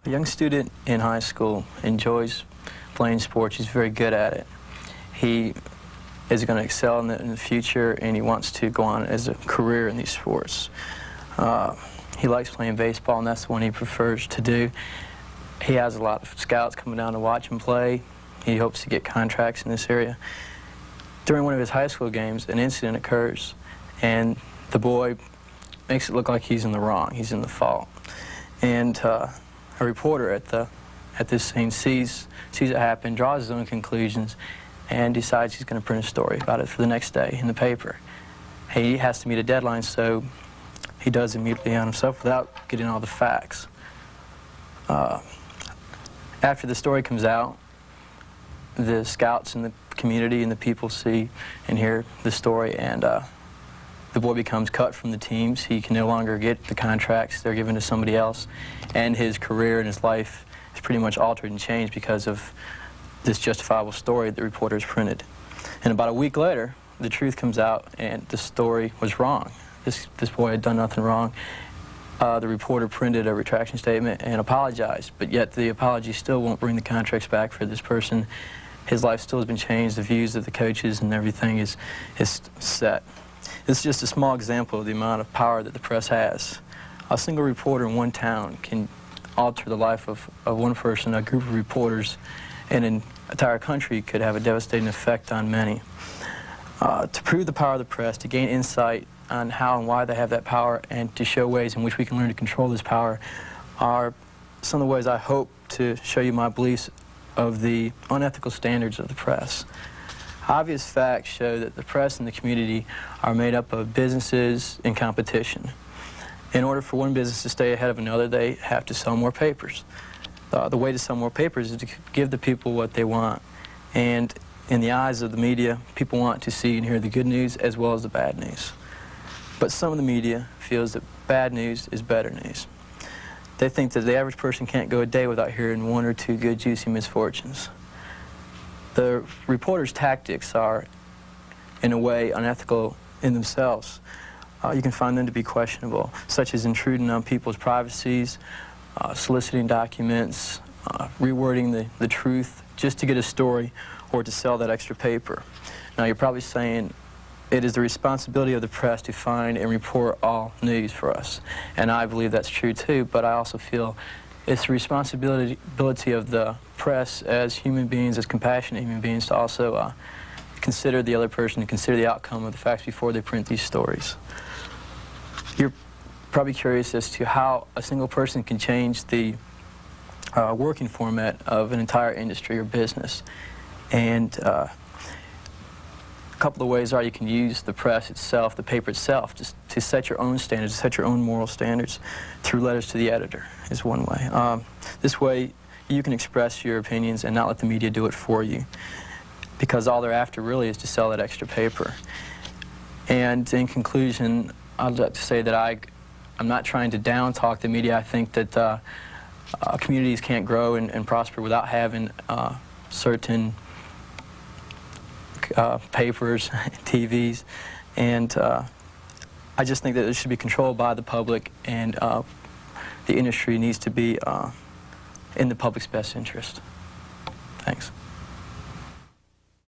A young student in high school enjoys playing sports. He's very good at it. He is going to excel in the future, and he wants to go on as a career in these sports. He likes playing baseball, and that's the one he prefers to do. He has a lot of scouts coming down to watch him play. He hopes to get contracts in this area. During one of his high school games, an incident occurs, and the boy makes it look like he's in the wrong, he's in the fault. And a reporter at this scene sees it happen, draws his own conclusions, and decides he's going to print a story about it for the next day in the paper. He has to meet a deadline, so he does immediately on himself without getting all the facts. After the story comes out, the scouts in the community and the people see and hear the story, and the boy becomes cut from the teams. He can no longer get the contracts. They're given to somebody else, and his career and his life is pretty much altered and changed because of this justifiable story the reporters printed. And about a week later, the truth comes out, and the story was wrong. This boy had done nothing wrong. The reporter printed a retraction statement and apologized, but yet the apology still won't bring the contracts back for this person. His life still has been changed. The views of the coaches and everything is set. This is just a small example of the amount of power that the press has. A single reporter in one town can alter the life of one person. A group of reporters in an entire country could have a devastating effect on many. To prove the power of the press, to gain insight on how and why they have that power, and to show ways in which we can learn to control this power, are some of the ways I hope to show you my beliefs of the unethical standards of the press. Obvious facts show that the press and the community are made up of businesses in competition. In order for one business to stay ahead of another, they have to sell more papers. The way to sell more papers is to give the people what they want. And in the eyes of the media, people want to see and hear the good news as well as the bad news. But some of the media feels that bad news is better news. They think that the average person can't go a day without hearing one or two good, juicy misfortunes. The reporters' tactics are, in a way, unethical in themselves. You can find them to be questionable, such as intruding on people's privacies, soliciting documents, rewording the truth just to get a story or to sell that extra paper. Now, you're probably saying, it is the responsibility of the press to find and report all news for us. And I believe that's true too, but I also feel it's the responsibility of the press as human beings, as compassionate human beings, to also consider the other person, to consider the outcome of the facts before they print these stories. You're probably curious as to how a single person can change the working format of an entire industry or business. And a couple of ways are you can use the press itself, the paper itself, just to set your own standards, to set your own moral standards through letters to the editor is one way. This way you can express your opinions and not let the media do it for you, because all they're after really is to sell that extra paper. And in conclusion, I'd like to say that I'm not trying to down-talk the media. I think that communities can't grow and prosper without having certain papers, TVs, and I just think that it should be controlled by the public, and the industry needs to be in the public's best interest. Thanks.